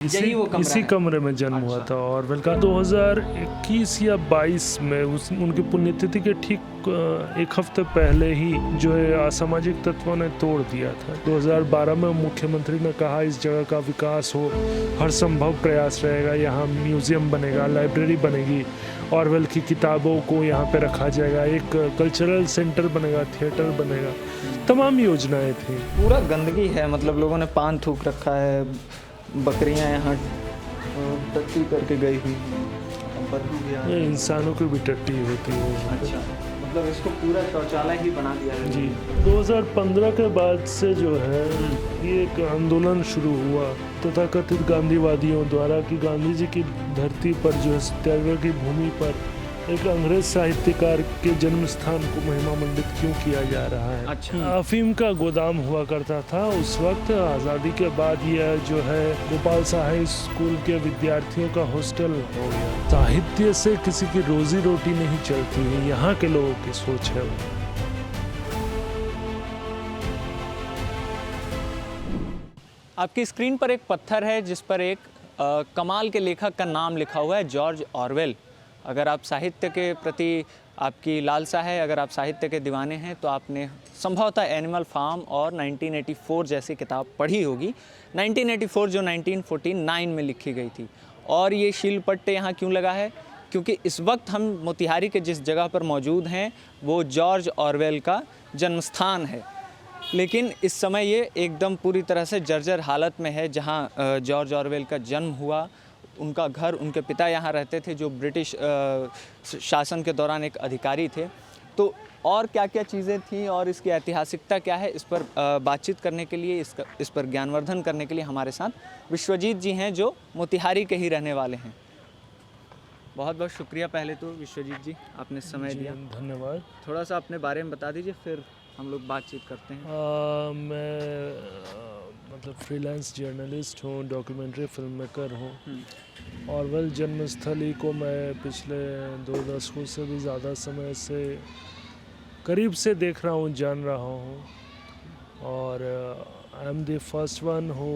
यही वो कमरा इसी है। कमरे में जन्म हुआ था ऑरवेल का। 2021 या 22 में उनकी पुण्यतिथि के ठीक एक हफ्ते पहले ही जो है असामाजिक तत्वों ने तोड़ दिया था। 2012 में मुख्यमंत्री ने कहा इस जगह का विकास हो, हर संभव प्रयास रहेगा, यहाँ म्यूजियम बनेगा, लाइब्रेरी बनेगी, ऑरवेल की किताबों को यहाँ पे रखा जाएगा, एक कल्चरल सेंटर बनेगा, थिएटर बनेगा, तमाम योजनाएं थी। पूरा गंदगी है, मतलब लोगों ने पान थूक रखा है, बकरियां यहाँ टट्टी करके गई हुई, बदबू भी आ रही ये है। इंसानों की भी टट्टी होती है। अच्छा, मतलब इसको पूरा शौचालय ही बना दिया है। जी 2015 के बाद से जो है ये एक आंदोलन शुरू हुआ तथाकथित गांधीवादियों द्वारा कि गांधी जी की धरती पर जो है सत्याग्रह की भूमि पर एक अंग्रेज साहित्यकार के जन्म स्थान को महिमा मंडित क्यों किया जा रहा है। अच्छा। अफीम का गोदाम हुआ करता था उस वक्त। आज़ादी के बाद यह जो है गोपाल साहिब स्कूल के विद्यार्थियों का हॉस्टल हो गया। साहित्य से किसी की रोजी रोटी नहीं चलती है, यहाँ के लोगों की सोच है। आपकी स्क्रीन पर एक पत्थर है जिस पर एक कमाल के लेखक का नाम लिखा हुआ है, जॉर्ज ऑरवेल। अगर आप साहित्य के प्रति आपकी लालसा है, अगर आप साहित्य के दीवाने हैं, तो आपने संभवतः एनिमल फार्म और 1984 जैसी किताब पढ़ी होगी। 1984 जो 1949 में लिखी गई थी। और ये शीलपट्टे यहाँ क्यों लगा है? क्योंकि इस वक्त हम मोतिहारी के जिस जगह पर मौजूद हैं वो जॉर्ज ऑरवेल का जन्म स्थान है, लेकिन इस समय ये एकदम पूरी तरह से जर्जर हालत में है। जहाँ जॉर्ज ऑरवेल का जन्म हुआ, उनका घर, उनके पिता यहाँ रहते थे जो ब्रिटिश शासन के दौरान एक अधिकारी थे। तो और क्या क्या चीज़ें थी और इसकी ऐतिहासिकता क्या है, इस पर बातचीत करने के लिए, इस पर ज्ञानवर्धन करने के लिए हमारे साथ विश्वजीत जी हैं जो मोतिहारी के ही रहने वाले हैं। बहुत बहुत शुक्रिया पहले तो विश्वजीत जी, आपने समय दिया। धन्यवाद। थोड़ा सा अपने बारे में बता दीजिए, फिर हम लोग बातचीत करते हैं। मैं मतलब फ्रीलांस जर्नलिस्ट हूँ, डॉक्यूमेंट्री फिल्म मेकर हूँ। ऑरवेल जन्मस्थली को मैं पिछले 2 दशकों से भी ज़्यादा समय से करीब से देख रहा हूँ, जान रहा हूँ। और I am the first one who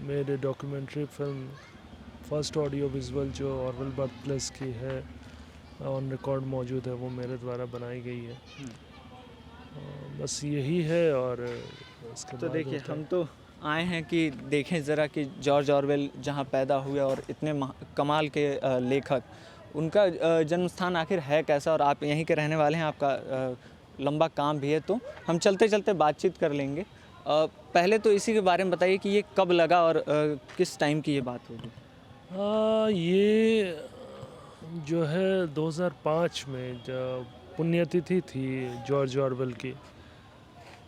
made a documentary film, first audio visual जो ऑरवेल बर्थ प्लेस की है, ऑन रिकॉर्ड मौजूद है, वो मेरे द्वारा बनाई गई है। बस यही है। और इसके तो बाद देखिए, होता है। हम तो आए हैं कि देखें ज़रा कि जॉर्ज ऑरवेल जहाँ पैदा हुए और इतने कमाल के लेखक, उनका जन्म स्थान आखिर है कैसा, और आप यहीं के रहने वाले हैं, आपका लंबा काम भी है, तो हम चलते चलते बातचीत कर लेंगे। पहले तो इसी के बारे में बताइए कि ये कब लगा और किस टाइम की ये बात होगी। ये जो है 2005 में जब पुण्यतिथि थी जॉर्ज ऑरवेल की,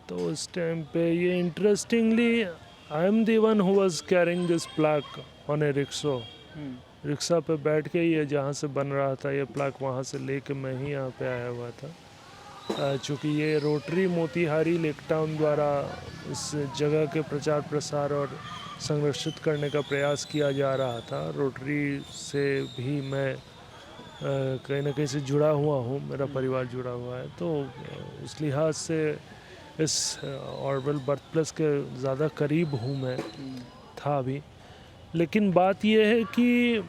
तो उस टाइम पे ये interestingly I am the one who was carrying this plaque on A rickshaw. Rickshaw पे बैठ के ये जहाँ से बन रहा था ये प्लाक, वहाँ से लेके मैं ही यहाँ पे आया हुआ था। चूँकि ये रोटरी मोतिहारी लेक टाउन द्वारा इस जगह के प्रचार प्रसार और संरक्षित करने का प्रयास किया जा रहा था। रोटरी से भी मैं कहीं ना कहीं से जुड़ा हुआ हूँ, मेरा परिवार जुड़ा हुआ है, तो उस लिहाज से इस ऑरवेल बर्थ प्लेस के ज़्यादा करीब हूँ मैं, था भी। लेकिन बात यह है कि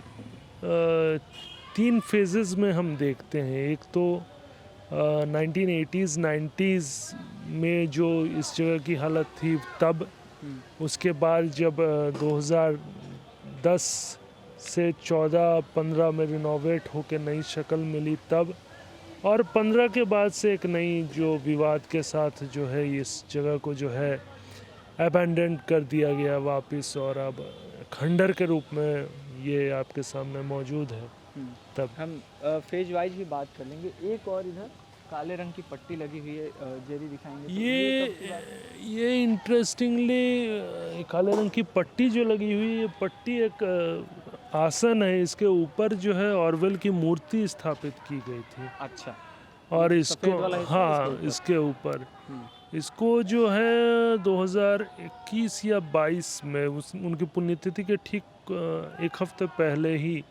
3 फेजेस में हम देखते हैं। एक तो 1980s 90s में जो इस जगह की हालत थी तब, उसके बाद जब 2010 से 14-15 में रिनोवेट होकर नई शक्ल मिली तब, और 15 के बाद से एक नई जो विवाद के साथ जो है इस जगह को जो है अबैंडन कर दिया गया वापस, और अब खंडर के रूप में ये आपके सामने मौजूद है। तब हम फेज वाइज भी बात कर लेंगे। एक और इधर काले रंग की पट्टी लगी हुई है, जेरी दिखाएंगे तो ये इंटरेस्टिंगली काले रंग की पट्टी जो लगी हुई है, ये पट्टी एक आसन है, इसके ऊपर जो है ऑरवेल की मूर्ति स्थापित की गई थी। अच्छा। और इसको, वाला हिस्सा हाँ, इसके ऊपर इसको जो है 2021 या 22 में उनकी पुण्यतिथि के ठीक एक हफ्ते पहले ही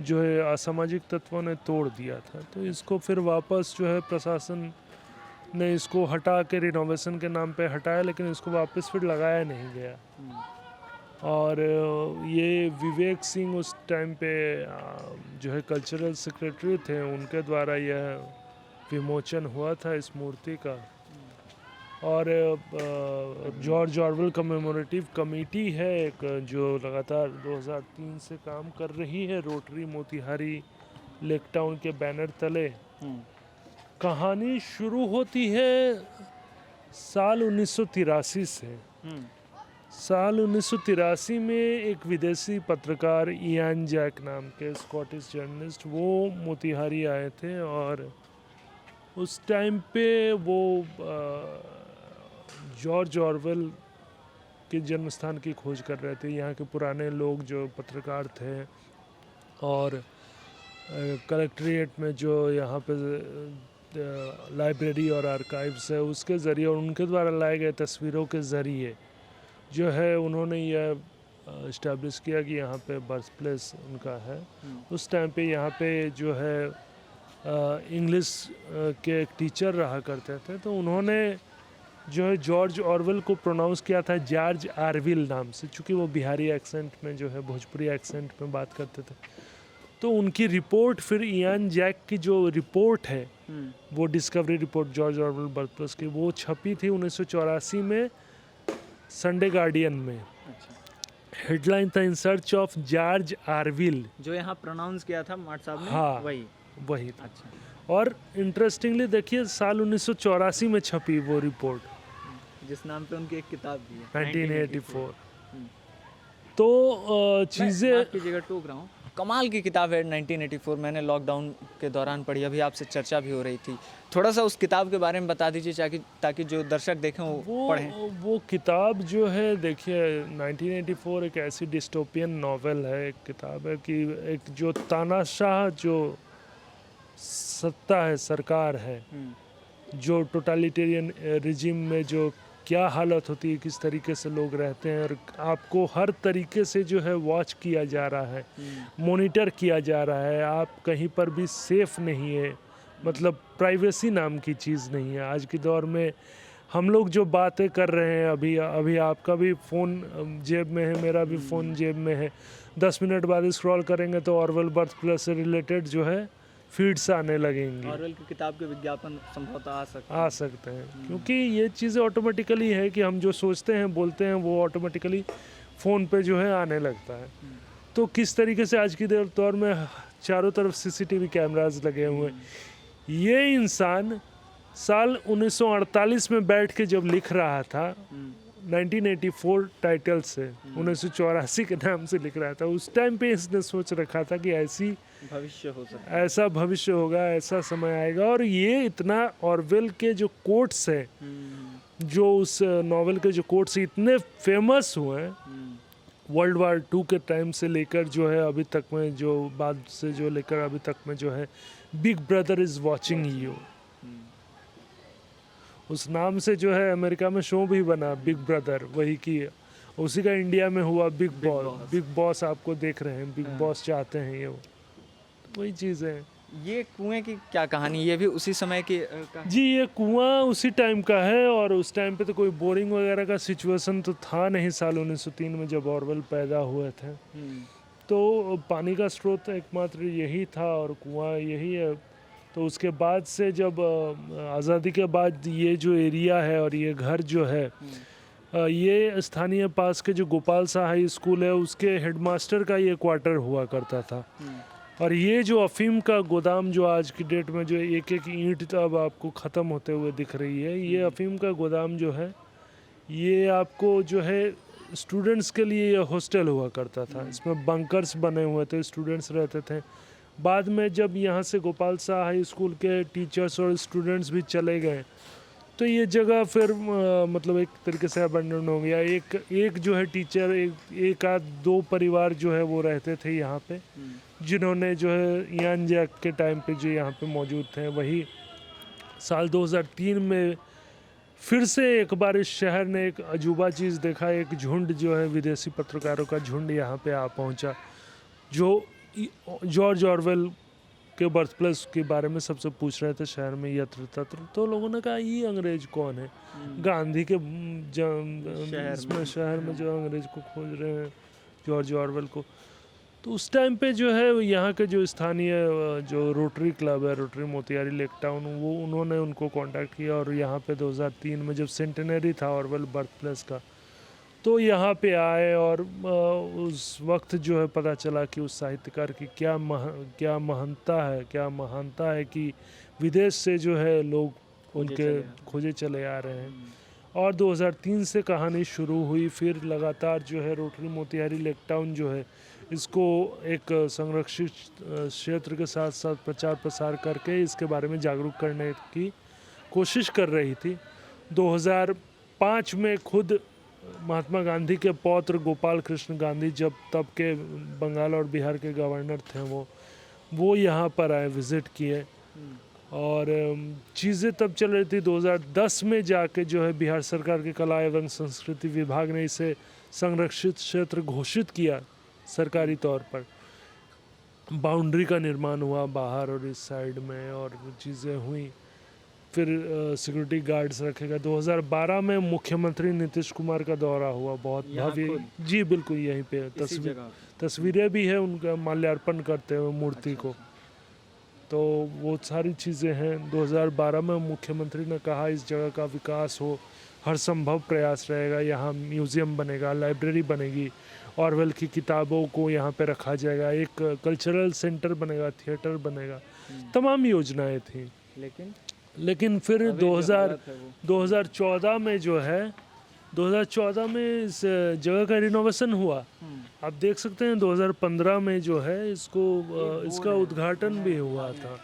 जो है असामाजिक तत्वों ने तोड़ दिया था। तो इसको फिर वापस जो है प्रशासन ने इसको हटा के रिनोवेशन के नाम पे हटाया, लेकिन इसको वापस फिर लगाया नहीं गया। और ये विवेक सिंह उस टाइम पे जो है कल्चरल सेक्रेटरी थे, उनके द्वारा यह विमोचन हुआ था इस मूर्ति का। और जॉर्ज ऑरवेल कमेमोरेटिव कमेटी है एक, जो लगातार 2003 से काम कर रही है रोटरी मोतिहारी लेक टाउन के बैनर तले। कहानी शुरू होती है साल 1983 से। साल 1983 में एक विदेशी पत्रकार इयान जैक नाम के स्कॉटिश जर्नलिस्ट वो मोतिहारी आए थे, और उस टाइम पे वो जॉर्ज ऑरवेल के जन्म स्थान की खोज कर रहे थे। यहाँ के पुराने लोग जो पत्रकार थे, और कलेक्ट्रेट में जो यहाँ पे लाइब्रेरी और आर्काइव्स है उसके ज़रिए और उनके द्वारा लाए गए तस्वीरों के ज़रिए जो है उन्होंने यह इस्टेब्लिश किया कि यहाँ पे बर्थ प्लेस उनका है। उस टाइम पे यहाँ पे जो है इंग्लिश के एक टीचर रहा करते थे, तो उन्होंने जो है जॉर्ज ऑरवेल को प्रोनाउंस किया था जॉर्ज आरविल नाम से, चूँकि वो बिहारी एक्सेंट में जो है भोजपुरी एक्सेंट में बात करते थे। तो उनकी रिपोर्ट फिर इयान जैक की जो रिपोर्ट है वो discovery report George Orwell birth place की, वो छपी थी 1984 में संडे गार्डियन में। हेडलाइन था इन सर्च ऑफ जॉर्ज आरविल, जो यहाँ प्रोनाउंस किया था मार्ट साहब ने। हाँ, वही था। अच्छा। और इंटरेस्टिंगली देखिए साल 1984 में छपी वो रिपोर्ट, जिस नाम पे उनकी एक किताब भी है 1984। तो चीज़ें टोक रहा हूँ, कमाल की किताब है 1984। मैंने लॉकडाउन के दौरान पढ़ी, अभी आपसे चर्चा भी हो रही थी। थोड़ा सा उस किताब के बारे में बता दीजिए ताकि जो दर्शक देखें वो पढ़ें। वो किताब जो है देखिए 1984 एक ऐसी डिस्टोपियन नॉवेल है, एक किताब है कि एक जो तानाशाह जो सत्ता है, सरकार है, जो टोटलिटेरियन रिजिम में जो क्या हालत होती है, किस तरीके से लोग रहते हैं, और आपको हर तरीके से जो है वॉच किया जा रहा है, मॉनिटर किया जा रहा है, आप कहीं पर भी सेफ नहीं है, मतलब प्राइवेसी नाम की चीज़ नहीं है। आज के दौर में हम लोग जो बातें कर रहे हैं, अभी आपका भी फ़ोन जेब में है, मेरा भी फ़ोन जेब में है, 10 मिनट बाद स्क्रॉल करेंगे तो ऑरवेल बर्थ प्लेस से रिलेटेड जो है फीड्स आने लगेंगे। ऑरवेल की किताब के विज्ञापन संभवतः आ सकते हैं क्योंकि ये चीज़ें ऑटोमेटिकली है कि हम जो सोचते हैं बोलते हैं वो ऑटोमेटिकली फ़ोन पे जो है आने लगता है। तो किस तरीके से आज की दौर में चारों तरफ सीसीटीवी कैमरास लगे हुए हैं। ये इंसान साल 1948 में बैठ के जब लिख रहा था 1984 टाइटल से 1984 के नाम से लिख रहा था, उस टाइम पे इसने सोच रखा था कि ऐसा भविष्य होगा, ऐसा समय आएगा। और ये इतना ऑरवेल के जो कोट्स हैं, जो उस नॉवेल के जो कोट्स इतने फेमस हुए हैं वर्ल्ड वार 2 के टाइम से लेकर जो है अभी तक में, जो बाद से जो लेकर अभी तक में जो है big brother is watching you, उस नाम से जो है अमेरिका में शो भी बना बिग ब्रदर, वही की उसी का इंडिया में हुआ बिग बॉस आपको देख रहे हैं, बिग बॉस चाहते हैं, ये वही चीज़ है। ये कुएं की क्या कहानी, ये भी उसी समय की जी, ये कुआं उसी टाइम का है, और उस टाइम पे तो कोई बोरिंग वगैरह का सिचुएशन तो था नहीं। साल 1903 में जब ऑरवेल पैदा हुए थे तो पानी का स्रोत एकमात्र यही था और कुआं यही है। तो उसके बाद से जब आज़ादी के बाद ये जो एरिया है और ये घर जो है, ये स्थानीय पास के जो गोपाल शाह हाई स्कूल है उसके हेडमास्टर का ये क्वार्टर हुआ करता था। और ये जो अफीम का गोदाम जो आज की डेट में जो एक एक ईंट अब आपको ख़त्म होते हुए दिख रही है, ये अफीम का गोदाम जो है ये आपको जो है स्टूडेंट्स के लिए ये हॉस्टल हुआ करता था। इसमें बंकर्स बने हुए थे, स्टूडेंट्स रहते थे। बाद में जब यहाँ से गोपाल शाह हाई स्कूल के टीचर्स और स्टूडेंट्स भी चले गए तो ये जगह फिर मतलब एक तरीके से अबंडन हो गया। एक जो है टीचर, एक आध 2 परिवार जो है वो रहते थे यहाँ पे, जिन्होंने जो है इयान जैक के टाइम पे जो यहाँ पे मौजूद थे। वही साल 2003 में फिर से एक बार इस शहर ने एक अजूबा चीज़ देखा, एक झुंड जो है विदेशी पत्रकारों का झुंड यहाँ पे आ पहुँचा, जो जॉर्ज ऑरवेल के बर्थ प्लेस के बारे में सबसे पूछ रहे थे शहर में यत्र तत्र, तो लोगों ने कहा ये अंग्रेज कौन है, गांधी के इसमें शहर में जो अंग्रेज को खोज रहे हैं, जॉर्ज ऑरवेल को। तो उस टाइम पे जो है यहाँ के जो स्थानीय जो रोटरी क्लब है, रोटरी मोतिहारी लेक टाउन, वो उन्होंने उनको कांटेक्ट किया और यहाँ पे 2003 में जब सेंटेनरी था ऑरवेल बर्थ प्लेस का, तो यहाँ पे आए और उस वक्त जो है पता चला कि उस साहित्यकार की क्या महानता है कि विदेश से जो है लोग उनके खोजे चले आ रहे हैं। और 2003 से कहानी शुरू हुई, फिर लगातार जो है रोटरी मोतिहारी लेक टाउन जो है इसको एक संरक्षित क्षेत्र के साथ साथ प्रचार प्रसार करके इसके बारे में जागरूक करने की कोशिश कर रही थी। 2005 में खुद महात्मा गांधी के पौत्र गोपाल कृष्ण गांधी, जब तब के बंगाल और बिहार के गवर्नर थे, वो यहाँ पर आए, विज़िट किए और चीज़ें तब चल रही थी। 2010 में जाके जो है बिहार सरकार के कला एवं संस्कृति विभाग ने इसे संरक्षित क्षेत्र घोषित किया सरकारी तौर पर। बाउंड्री का निर्माण हुआ बाहर और इस साइड में और चीज़ें हुई, फिर सिक्योरिटी गार्ड्स रखे गए। 2012 में मुख्यमंत्री नीतीश कुमार का दौरा हुआ, बहुत भव्य, जी बिल्कुल यहीं पे तस्वीरें भी है उनका माल्यार्पण करते हुए मूर्ति को, तो वो सारी चीज़ें हैं। 2012 में मुख्यमंत्री ने कहा इस जगह का विकास हो, हर संभव प्रयास रहेगा, यहाँ म्यूज़ियम बनेगा, लाइब्रेरी बनेगी, ऑरवेल की किताबों को यहाँ पे रखा जाएगा, एक कल्चरल सेंटर बनेगा, थिएटर बनेगा, तमाम योजनाएं थी। लेकिन फिर 2014 में जो है 2014 में इस जगह का रिनोवेशन हुआ। आप देख सकते हैं 2015 में जो है इसका उद्घाटन भी हुआ था,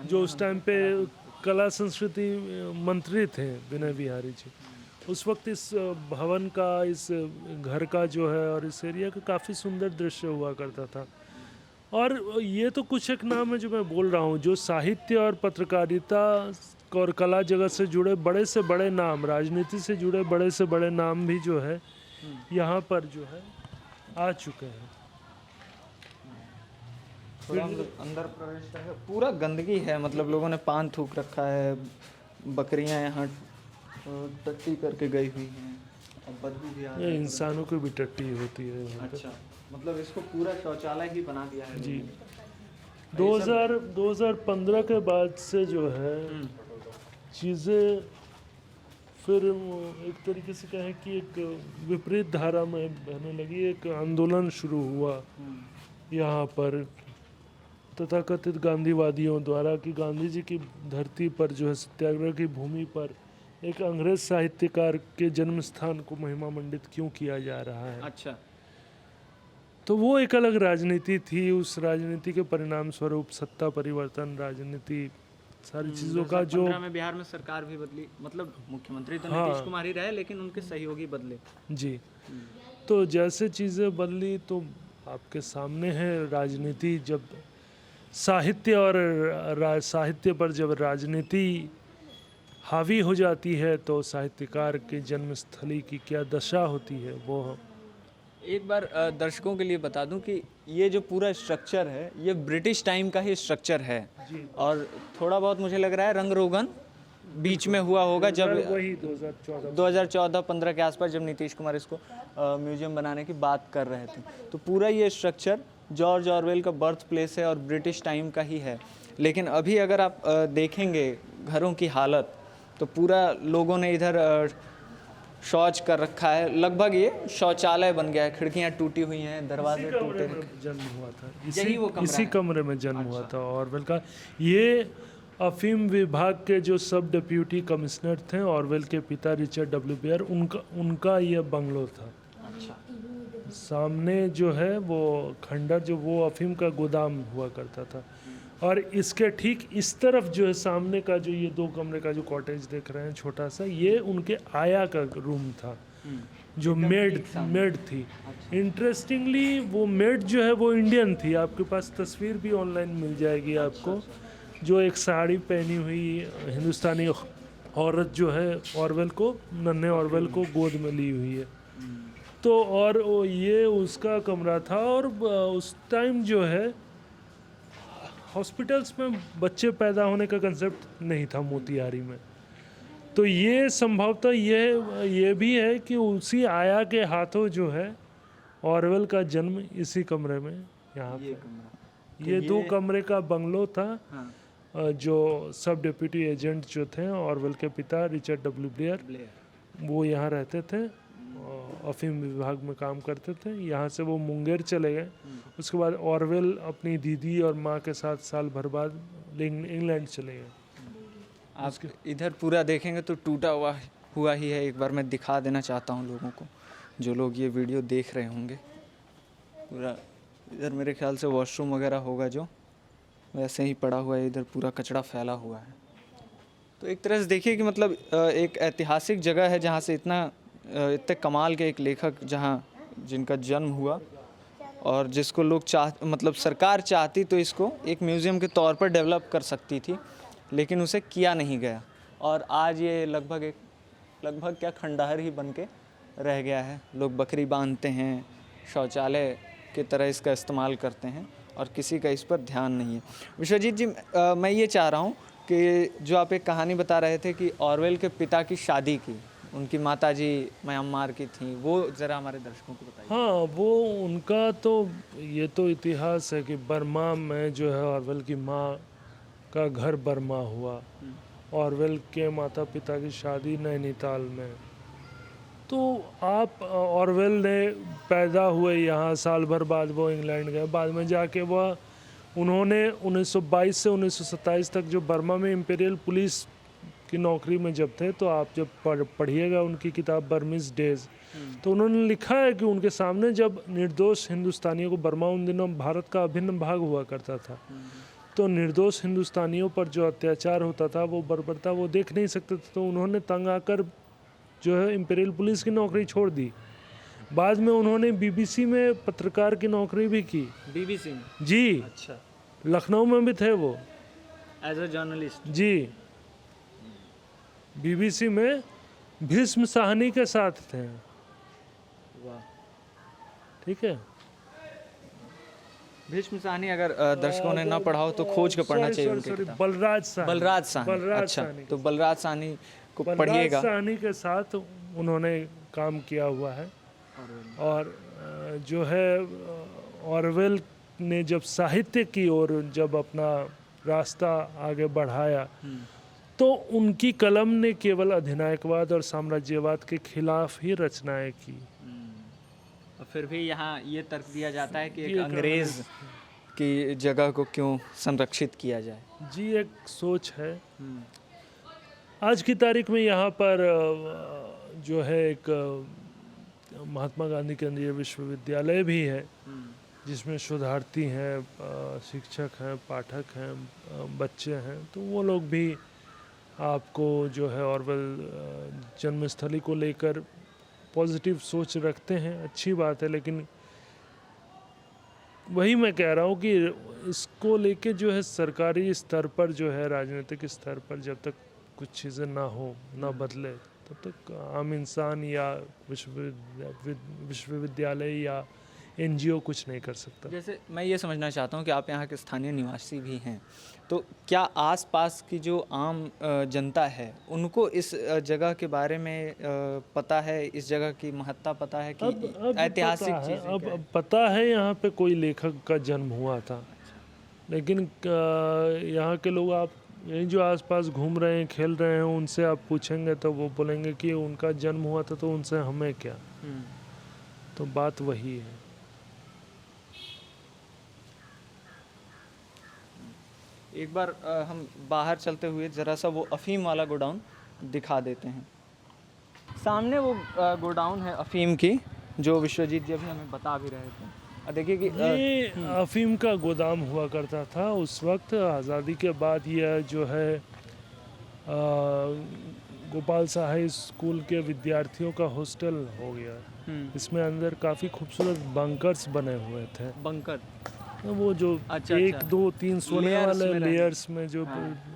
जो उस टाइम पे कला संस्कृति मंत्री थे विनय बिहारी जी। उस वक्त इस भवन का, इस घर का जो है और इस एरिया का काफ़ी सुंदर दृश्य हुआ करता था। और ये तो कुछ एक नाम है जो मैं बोल रहा हूँ, जो साहित्य और पत्रकारिता और कला जगत से जुड़े बड़े से बड़े नाम, राजनीति से जुड़े बड़े से बड़े नाम भी जो है यहाँ पर जो है आ चुके हैं। थोड़ा अंदर प्रवेश करके पूरा गंदगी है, मतलब लोगों ने पान थूक रखा है, बकरियां यहाँ टट्टी करके गई हुई हैं और बदबू भी आ रही है। इंसानों की भी टट्टी होती है। अच्छा, मतलब इसको पूरा शौचालय ही बना दिया है जी। 2015 के बाद से जो है चीज़ें फिर एक तरीके से कहें कि एक विपरीत धारा में बहने लगी। एक आंदोलन शुरू हुआ यहाँ पर तथाकथित गांधीवादियों द्वारा कि गांधी जी की धरती पर जो है सत्याग्रह की भूमि पर एक अंग्रेज साहित्यकार के जन्म स्थान को महिमा मंडित क्यों किया जा रहा है। अच्छा, तो वो एक अलग राजनीति थी। उस राजनीति के परिणाम स्वरूप सत्ता परिवर्तन, राजनीति, सारी चीज़ों का जो 2015 में बिहार में सरकार भी बदली, मतलब मुख्यमंत्री तो नीतीश कुमार ही रहे लेकिन उनके सहयोगी बदले। जी। तो जैसे चीज़ें बदली तो आपके सामने है राजनीति, जब साहित्य और साहित्य पर जब राजनीति हावी हो जाती है तो साहित्यकार की जन्मस्थली की क्या दशा होती है वो। एक बार दर्शकों के लिए बता दूं कि ये जो पूरा स्ट्रक्चर है ये ब्रिटिश टाइम का ही स्ट्रक्चर है और थोड़ा बहुत मुझे लग रहा है रंग रोगन बीच में हुआ होगा जब वही 2014-15 के आसपास जब नीतीश कुमार इसको म्यूजियम बनाने की बात कर रहे थे। तो पूरा ये स्ट्रक्चर जॉर्ज ऑरवेल का बर्थ प्लेस है और ब्रिटिश टाइम का ही है। लेकिन अभी अगर आप देखेंगे घरों की हालत तो पूरा लोगों ने इधर शौच कर रखा है, लगभग ये शौचालय बन गया है, खिड़कियां टूटी हुई हैं, दरवाजे टूटे हैं। जन्म हुआ था इसी कमरे में जन्म हुआ था ऑरवेल का। ये अफीम विभाग के जो सब डिप्यूटी कमिश्नर थे ऑरवेल के पिता रिचर्ड डब्ल्यू बेयर, उनका ये बंगलो था। अच्छा। सामने जो है वो खंडर, जो वो अफीम का गोदाम हुआ करता था। और इसके ठीक इस तरफ जो है सामने का जो ये 2 कमरे का जो कॉटेज देख रहे हैं छोटा सा, ये उनके आया का रूम था जो मेड थी। इंटरेस्टिंगली वो मेड जो है वो इंडियन थी। आपके पास तस्वीर भी ऑनलाइन मिल जाएगी आपको, जो एक साड़ी पहनी हुई हिंदुस्तानी औरत जो है ऑरवेल को, नन्हे ऑरवेल को गोद में ली हुई है। तो और ये उसका कमरा था। और उस टाइम जो है हॉस्पिटल्स में बच्चे पैदा होने का कंसेप्ट नहीं था मोतिहारी में। तो ये संभवतः ये भी है कि उसी आया के हाथों जो है ऑरवेल का जन्म इसी कमरे में यहाँ ये पे। कमरा ये 2 कमरे का बंगलो था। हाँ जो सब डिप्टी एजेंट जो थे ऑरवेल के पिता रिचर्ड डब्ल्यू ब्लेयर, वो यहाँ रहते थे, अफीम विभाग में काम करते थे। यहाँ से वो मुंगेर चले गए। उसके बाद ऑरवेल अपनी दीदी और माँ के साथ साल भर बाद इंग्लैंड चले गए। आप इधर पूरा देखेंगे तो टूटा हुआ ही है। एक बार मैं दिखा देना चाहता हूँ लोगों को, जो लोग ये वीडियो देख रहे होंगे। पूरा इधर मेरे ख्याल से वॉशरूम वगैरह होगा, जो वैसे ही पड़ा हुआ है। इधर पूरा कचरा फैला हुआ है। तो एक तरह से देखिए कि मतलब एक ऐतिहासिक जगह है जहाँ से इतने कमाल के एक लेखक जिनका जन्म हुआ, और जिसको लोग मतलब सरकार चाहती तो इसको एक म्यूज़ियम के तौर पर डेवलप कर सकती थी, लेकिन उसे किया नहीं गया। और आज ये लगभग क्या खंडहर ही बन के रह गया है। लोग बकरी बांधते हैं, शौचालय की तरह इसका इस्तेमाल करते हैं, और किसी का इस पर ध्यान नहीं है। विश्वजीत जी, मैं ये चाह रहा हूँ कि जो आप एक कहानी बता रहे थे कि ऑरवेल के पिता की शादी की, उनकी माताजी म्यांमार की थी, वो ज़रा हमारे दर्शकों को बताइए। हाँ, वो उनका तो ये तो इतिहास है कि बर्मा में जो है ऑरवेल की माँ का घर बर्मा हुआ। ऑरवेल के माता पिता की शादी नैनीताल में। तो आप ऑरवेल ने पैदा हुए यहाँ, साल भर बाद वो इंग्लैंड गए। बाद में जाके उन्होंने 1922 से 1927 तक जो बर्मा में इंपीरियल पुलिस की नौकरी में जब थे, तो आप जब पढ़िएगा उनकी किताब बर्मीज डेज, तो उन्होंने लिखा है कि उनके सामने जब निर्दोष हिंदुस्तानियों को, बर्मा उन दिनों भारत का अभिन्न भाग हुआ करता था, तो निर्दोष हिंदुस्तानियों पर जो अत्याचार होता था, वो बर्बरता वो देख नहीं सकते थे। तो उन्होंने तंग आकर जो है इंपीरियल पुलिस की नौकरी छोड़ दी। बाद में उन्होंने बीबीसी में पत्रकार की नौकरी भी की। बीबीसी में? जी, अच्छा, लखनऊ में भी थे वो एज अ जर्नलिस्ट। जी। बीबीसी में भीष्म साहनी के साथ थे। वाह, ठीक है। भीष्म साहनी अगर दर्शकों ने ना पढ़ा हो तो खोज के पढ़ना चाहिए उनके किताब। बलराज साहनी। अच्छा, तो बलराज साहनी को बलराज पढ़िएगा। साहनी के साथ उन्होंने काम किया हुआ है। और जो है ऑरवेल ने जब साहित्य की ओर जब अपना रास्ता आगे बढ़ाया, तो उनकी कलम ने केवल अधिनायकवाद और साम्राज्यवाद के खिलाफ ही रचनाएं की। और फिर भी यहाँ ये तर्क दिया जाता है कि एक अंग्रेज की जगह को क्यों संरक्षित किया जाए। जी, एक सोच है। आज की तारीख में यहाँ पर जो है एक महात्मा गांधी केंद्रीय विश्वविद्यालय भी है, जिसमें शोधार्थी हैं, शिक्षक हैं, पाठक हैं, बच्चे हैं। तो वो लोग भी आपको जो है ऑरवेल जन्मस्थली को लेकर पॉजिटिव सोच रखते हैं, अच्छी बात है। लेकिन वही मैं कह रहा हूँ कि इसको लेके जो है सरकारी स्तर पर जो है, राजनीतिक स्तर पर जब तक कुछ चीज़ें ना हो, ना बदले, तब तक आम इंसान या विश्वविद्यालय या एनजीओ कुछ नहीं कर सकता। जैसे मैं ये समझना चाहता हूँ कि आप यहाँ के स्थानीय निवासी भी हैं, तो क्या आसपास की जो आम जनता है उनको इस जगह के बारे में पता है, इस जगह की महत्ता पता है कि ऐतिहासिक चीज़? अब पता है यहाँ पे कोई लेखक का जन्म हुआ था, लेकिन यहाँ के लोग, आप यही जो आसपास घूम रहे हैं, खेल रहे हैं, उनसे आप पूछेंगे तो वो बोलेंगे कि उनका जन्म हुआ था, तो उनसे हमें क्या। तो बात वही है। एक बार हम बाहर चलते हुए ज़रा सा वो अफ़ीम वाला गोडाउन दिखा देते हैं। सामने वो गोडाउन है अफ़ीम की, जो विश्वजीत जी अभी हमें बता भी रहे थे। देखिए कि ये अफ़ीम का गोदाम हुआ करता था उस वक्त। आज़ादी के बाद यह जो है गोपाल साहब स्कूल के विद्यार्थियों का हॉस्टल हो गया। इसमें अंदर काफ़ी खूबसूरत बंकर्स बने हुए थे। बंकर, वो जो अच्छा, 1, 2, 3 सोने वाले लेयर्स में जो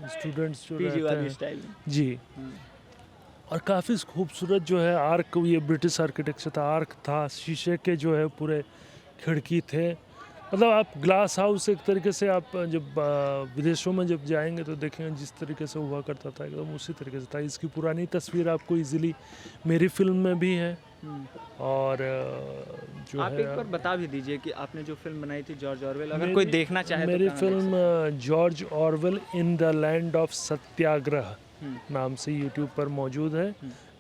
स्टूडेंट्स जो रहते हैं जी। और काफ़ी खूबसूरत जो है आर्क, ये ब्रिटिश आर्किटेक्चर था, आर्क था, शीशे के जो है पूरे खिड़की थे, मतलब आप ग्लास हाउस एक तरीके से आप जब विदेशों में जब जाएंगे तो देखेंगे जिस तरीके से हुआ करता था एकदम उसी तरीके से था। इसकी पुरानी तस्वीर आपको इजीली मेरी फिल्म में भी है। और जो आप है एक बार बता भी दीजिए कि आपने जो फिल्म बनाई थी जॉर्ज ऑरवेल, अगर मेरी- कोई देखना चाहे तो मेरी कहाँ देख film George Orwell in the land of Satyagraha नाम से यूट्यूब पर मौजूद है।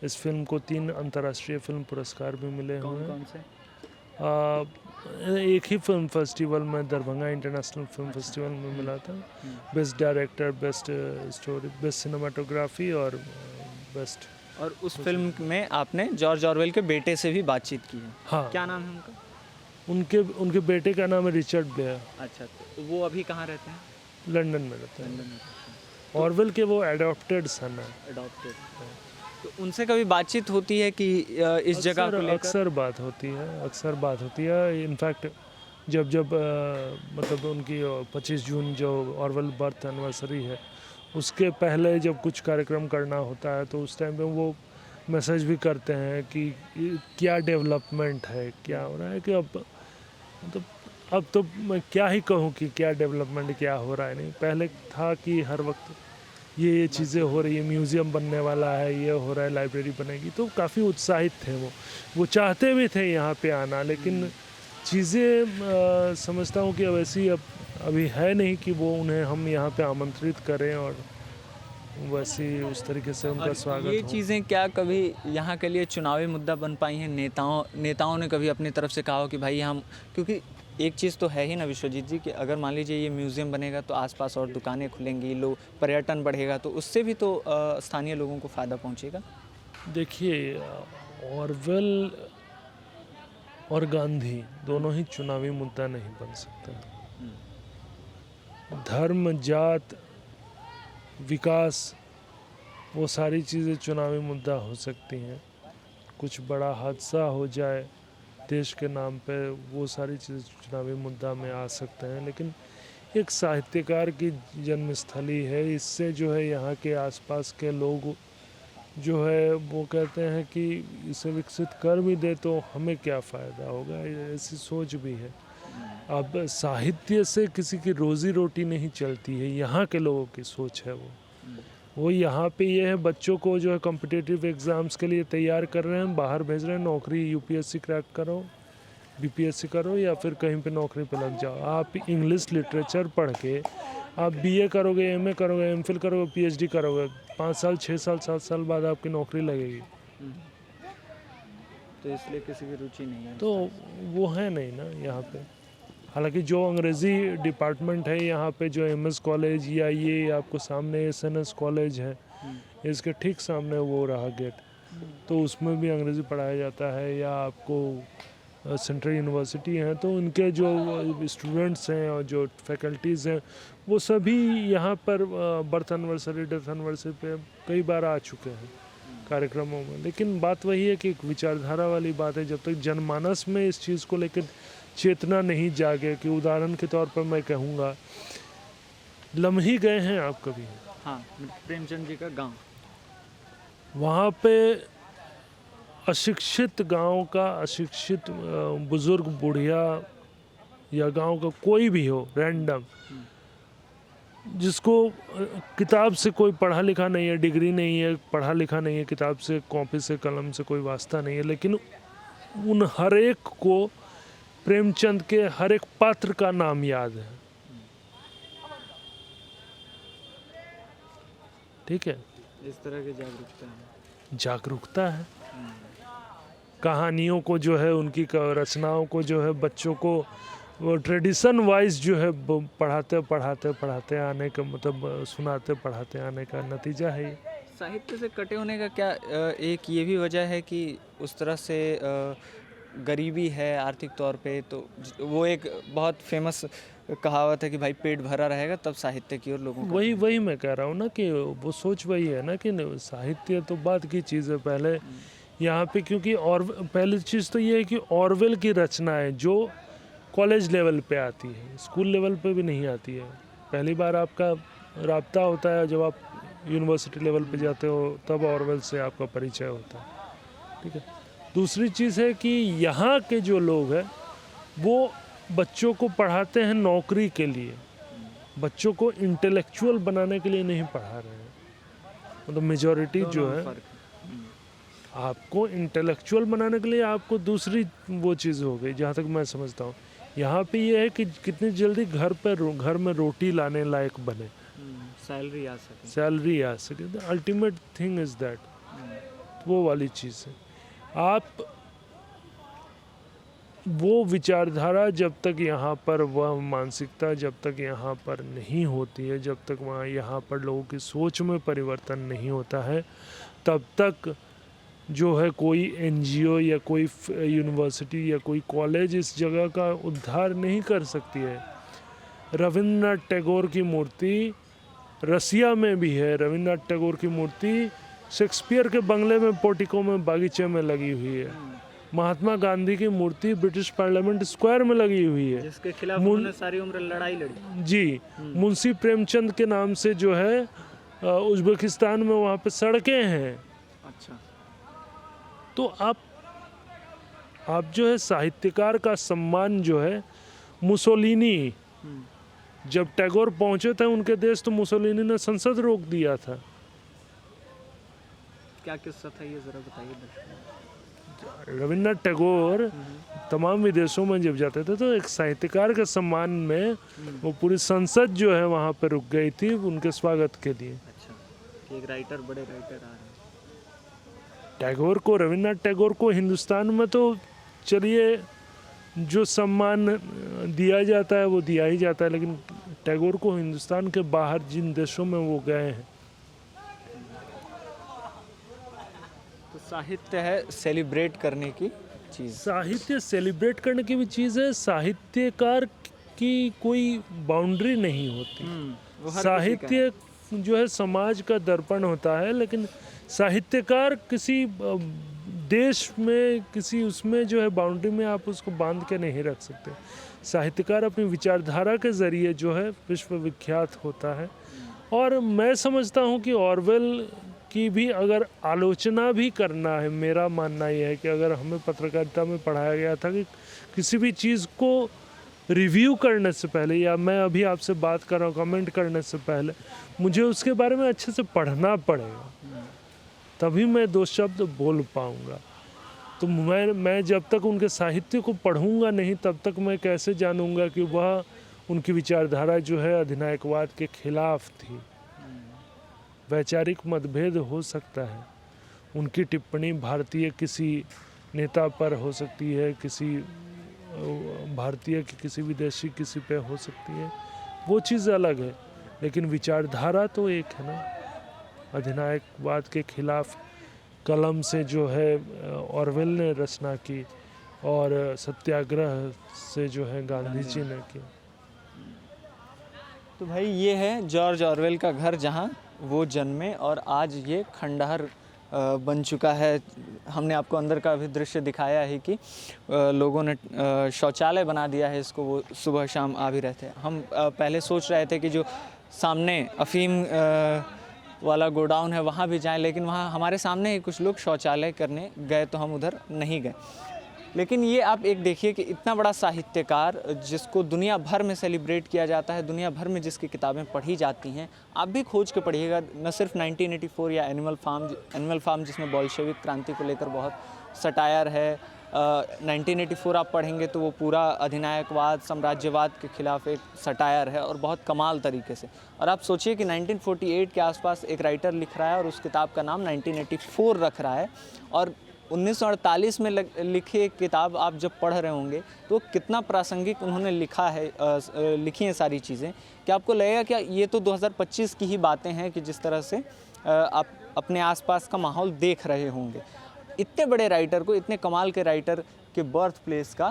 इस फिल्म को 3 अंतर्राष्ट्रीय फिल्म पुरस्कार भी मिले हुए कौन हैं। कौन से? एक ही फिल्म फेस्टिवल में दरभंगा इंटरनेशनल फिल्म फेस्टिवल में मिला था। Best director, best story, best cinematography और बेस्ट। और उस फिल्म में आपने जॉर्ज ऑरवेल के बेटे से भी बातचीत की है। हाँ, क्या नाम है उनका? उनके बेटे का नाम है रिचर्ड ब्लेयर। अच्छा, तो वो अभी कहाँ रहते हैं? लंदन में रहते हैं। लंदन में। ऑरवेल के वो एडॉप्टेड सन है। अडॉप्टेड। तो उनसे कभी बातचीत होती है कि इस जगह को लेकर? अक्सर बात होती है। इनफैक्ट जब मतलब उनकी 25 जून जो ऑरवेल बर्थ एनिवर्सरी है उसके पहले जब कुछ कार्यक्रम करना होता है तो उस टाइम पे वो मैसेज भी करते हैं कि क्या डेवलपमेंट है, क्या हो रहा है। कि अब तो मैं क्या ही कहूँ कि क्या डेवलपमेंट क्या हो रहा है। नहीं, पहले था कि हर वक्त ये चीज़ें हो रही है, म्यूज़ियम बनने वाला है, ये हो रहा है, लाइब्रेरी बनेगी, तो काफ़ी उत्साहित थे वो चाहते भी थे यहाँ पे आना। लेकिन चीज़ें समझता हूँ कि अब ऐसी अभी है नहीं कि वो उन्हें हम यहाँ पे आमंत्रित करें और वैसे उस तरीके से उनका और स्वागत ये हो। चीज़ें क्या कभी यहाँ के लिए चुनावी मुद्दा बन पाई हैं? नेताओं ने कभी अपनी तरफ से कहा हो कि भाई हम, क्योंकि एक चीज़ तो है ही ना विश्वजीत जी कि अगर मान लीजिए ये म्यूज़ियम बनेगा तो आसपास और दुकानें खुलेंगी, लोग पर्यटन बढ़ेगा, तो उससे भी तो स्थानीय लोगों को फ़ायदा पहुँचेगा। देखिए, ऑरवेल और गांधी दोनों ही चुनावी मुद्दा नहीं बन सकता। धर्म, जात, विकास, वो सारी चीज़ें चुनावी मुद्दा हो सकती हैं। कुछ बड़ा हादसा हो जाए देश के नाम पे, वो सारी चीज़ें चुनावी मुद्दा में आ सकते हैं। लेकिन एक साहित्यकार की जन्मस्थली है, इससे जो है यहाँ के आसपास के लोग जो है वो कहते हैं कि इसे विकसित कर भी दे तो हमें क्या फ़ायदा होगा, ऐसी सोच भी है। अब साहित्य से किसी की रोज़ी रोटी नहीं चलती है, यहाँ के लोगों की सोच है वो यहाँ पे ये है, बच्चों को जो है कॉम्पिटिटिव एग्ज़ाम्स के लिए तैयार कर रहे हैं, बाहर भेज रहे हैं, नौकरी यूपीएससी क्रैक करो, बीपीएससी करो या फिर कहीं पे नौकरी पे लग जाओ। आप इंग्लिश लिटरेचर पढ़ के आप बीए करोगे, एमए करोगे, एमफिल करोगे, पीएचडी करोगे, 5 साल 6 साल 7 साल बाद आपकी नौकरी लगेगी। तो इसलिए किसी की रुचि नहीं है। तो वो है नहीं ना यहाँ पे। हालांकि जो अंग्रेज़ी डिपार्टमेंट है यहाँ पे, जो एमएस कॉलेज या ये आपको सामने एसएनएस कॉलेज है, इसके ठीक सामने वो रहा गेट, तो उसमें भी अंग्रेज़ी पढ़ाया जाता है। या आपको सेंट्रल यूनिवर्सिटी हैं तो उनके जो स्टूडेंट्स हैं और जो फैकल्टीज़ हैं वो सभी यहाँ पर बर्थ एनिवर्सरी, डेथ एनिवर्सरी पे कई बार आ चुके हैं कार्यक्रमों में। लेकिन बात वही है कि एक विचारधारा वाली बात है, जब तक जनमानस में इस चीज़ को लेकर चेतना नहीं जागे। कि उदाहरण के तौर पर मैं कहूँगा, लम्ही गए हैं आप कभी? हाँ, प्रेमचंद जी का गांव। वहाँ पे अशिक्षित गांव का अशिक्षित बुजुर्ग, बुढ़िया या गांव का कोई भी हो, रैंडम, जिसको किताब से कोई पढ़ा लिखा नहीं है, डिग्री नहीं है, पढ़ा लिखा नहीं है, किताब से, कॉपी से, कलम से कोई वास्ता नहीं है, लेकिन उन हर एक को प्रेमचंद के हर एक पात्र का नाम याद है। ठीक है, इस तरह की जागरूकता है। कहानियों को जो है, उनकी रचनाओं को जो है बच्चों को वो ट्रेडिशन वाइज जो है पढ़ाते आने का, मतलब सुनाते पढ़ाते आने का नतीजा है ये। साहित्य से कटे होने का क्या एक ये भी वजह है कि उस तरह से गरीबी है आर्थिक तौर पे, तो वो एक बहुत फेमस कहावत है कि भाई पेट भरा रहेगा तब साहित्य की ओर लोगों का। वही मैं कह रहा हूँ ना कि वो सोच वही है ना कि साहित्य तो बात की चीज़ है पहले यहाँ पे। क्योंकि और पहली चीज़ तो ये है कि ऑरवेल की रचनाएं जो कॉलेज लेवल पे आती है, स्कूल लेवल पे भी नहीं आती है। पहली बार आपका राब्ता होता है जब आप यूनिवर्सिटी लेवल पे जाते हो, तब ऑरवेल से आपका परिचय होता है। ठीक है। दूसरी चीज़ है कि यहाँ के जो लोग हैं वो बच्चों को पढ़ाते हैं नौकरी के लिए, बच्चों को इंटेलेक्चुअल बनाने के लिए नहीं पढ़ा रहे हैं। मतलब मेजॉरिटी जो है, आपको इंटेलेक्चुअल बनाने के लिए आपको दूसरी वो चीज़ हो गई, जहाँ तक मैं समझता हूँ। यहाँ पे ये है कि कितनी जल्दी घर में रोटी लाने लायक बने, सैलरी आ सके। सैलरी आ सके। The ultimate thing is that, वो वाली चीज़ है। आप वो विचारधारा जब तक यहाँ पर, वह मानसिकता जब तक यहाँ पर नहीं होती है, जब तक वहाँ यहाँ पर लोगों की सोच में परिवर्तन नहीं होता है, तब तक जो है कोई एनजीओ या कोई यूनिवर्सिटी या कोई कॉलेज इस जगह का उद्धार नहीं कर सकती है। रविंद्रनाथ टैगोर की मूर्ति रसिया में भी है, रविंद्रनाथ टैगोर की मूर्ति शेक्सपियर के बंगले में, पोर्टिको में, बागीचे में लगी हुई है। महात्मा गांधी की मूर्ति ब्रिटिश पार्लियामेंट स्क्वायर में लगी हुई है, जिसके खिलाफ उन्होंने सारी उम्र लड़ाई लड़ी। जी। मुंशी प्रेमचंद के नाम से जो है उज्बेकिस्तान में वहाँ पे सड़कें हैं। अच्छा। तो आप जो है साहित्यकार का सम्मान जो है, मुसोलिनी जब टैगोर पहुंचे थे उनके देश, तो मुसोलिनी ने संसद रोक दिया था। क्या किस्सा था ये जरा बताइए। रविंद्रनाथ टैगोर तमाम विदेशों में जब जाते थे तो एक साहित्यकार के सम्मान में वो पूरी संसद जो है वहाँ पे रुक गई थी उनके स्वागत के लिए। अच्छा, कि एक राइटर, बड़े राइटर आ रहे हैं। टैगोर को, रविंद्रनाथ टैगोर को हिंदुस्तान में तो चलिए जो सम्मान दिया जाता है वो दिया ही जाता है, लेकिन टैगोर को हिंदुस्तान के बाहर जिन देशों में वो गए हैं, तो साहित्य है सेलिब्रेट करने की चीज़। साहित्य सेलिब्रेट करने की भी चीज़ है। साहित्यकार की कोई बाउंड्री नहीं होती। साहित्य जो है समाज का दर्पण होता है, लेकिन साहित्यकार किसी देश में, किसी उसमें जो है बाउंड्री में आप उसको बांध के नहीं रख सकते। साहित्यकार अपनी विचारधारा के ज़रिए जो है विश्वविख्यात होता है। और मैं समझता हूँ कि ऑरवेल की भी अगर आलोचना भी करना है, मेरा मानना यह है कि अगर हमें पत्रकारिता में पढ़ाया गया था कि किसी भी चीज़ को रिव्यू करने से पहले, या मैं अभी आपसे बात कर रहा हूँ कमेंट करने से पहले, मुझे उसके बारे में अच्छे से पढ़ना पड़ेगा, तभी मैं दो शब्द बोल पाऊँगा। तो मैं जब तक उनके साहित्य को पढ़ूँगा नहीं, तब तक मैं कैसे जानूँगा कि वह, उनकी विचारधारा जो है अधिनायकवाद के खिलाफ थी। वैचारिक मतभेद हो सकता है, उनकी टिप्पणी भारतीय किसी नेता पर हो सकती है, किसी भारतीय की किसी विदेशी किसी पे हो सकती है, वो चीज़ अलग है, लेकिन विचारधारा तो एक है ना। अधिनायकवाद के खिलाफ कलम से जो है ऑरवेल ने रचना की, और सत्याग्रह से जो है गांधी जी ने की। तो भाई ये है जॉर्ज ऑरवेल का घर, जहाँ वो जन्मे, और आज ये खंडहर बन चुका है। हमने आपको अंदर का भी दृश्य दिखाया है कि लोगों ने शौचालय बना दिया है इसको, वो सुबह शाम आ भी रहते हैं। हम पहले सोच रहे थे कि जो सामने अफीम वाला गोडाउन है वहाँ भी जाएं, लेकिन वहाँ हमारे सामने ही कुछ लोग शौचालय करने गए तो हम उधर नहीं गए। लेकिन ये आप एक देखिए कि इतना बड़ा साहित्यकार जिसको दुनिया भर में सेलिब्रेट किया जाता है, दुनिया भर में जिसकी किताबें पढ़ी जाती हैं, आप भी खोज के पढ़िएगा। न सिर्फ 1984 या एनिमल फार्म जिसमें बोल्शेविक क्रांति को लेकर बहुत सटायर है, 1984 आप पढ़ेंगे तो वो पूरा अधिनायकवाद, साम्राज्यवाद के खिलाफ एक सटायर है और बहुत कमाल तरीके से। और आप सोचिए कि 1948 के आसपास एक राइटर लिख रहा है और उस किताब का नाम 1984 रख रहा है, और 1948 में लिखी एक किताब आप जब पढ़ रहे होंगे तो कितना प्रासंगिक उन्होंने लिखी हैं सारी चीज़ें, कि आपको लगेगा कि ये तो 2025 की ही बातें हैं, कि जिस तरह से आप अपने आसपास का माहौल देख रहे होंगे। इतने बड़े राइटर को, इतने कमाल के राइटर के बर्थ प्लेस का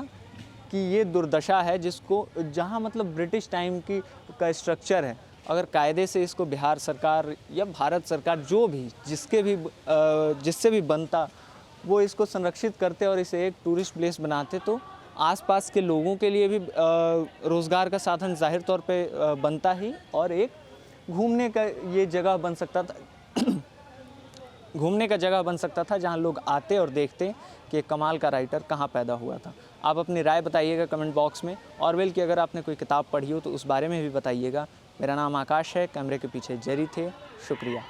कि ये दुर्दशा है, जिसको जहाँ मतलब ब्रिटिश टाइम का स्ट्रक्चर है, अगर कायदे से इसको बिहार सरकार या भारत सरकार जो भी जिससे भी बनता वो इसको संरक्षित करते और इसे एक टूरिस्ट प्लेस बनाते, तो आसपास के लोगों के लिए भी रोज़गार का साधन जाहिर तौर पे बनता ही, और एक घूमने का ये जगह बन सकता था घूमने का जगह बन सकता था, जहाँ लोग आते और देखते कि कमाल का राइटर कहाँ पैदा हुआ था। आप अपनी राय बताइएगा कमेंट बॉक्स में। ऑरवेल की अगर आपने कोई किताब पढ़ी हो तो उस बारे में भी बताइएगा। मेरा नाम आकाश है, कैमरे के पीछे जेरी थे। शुक्रिया।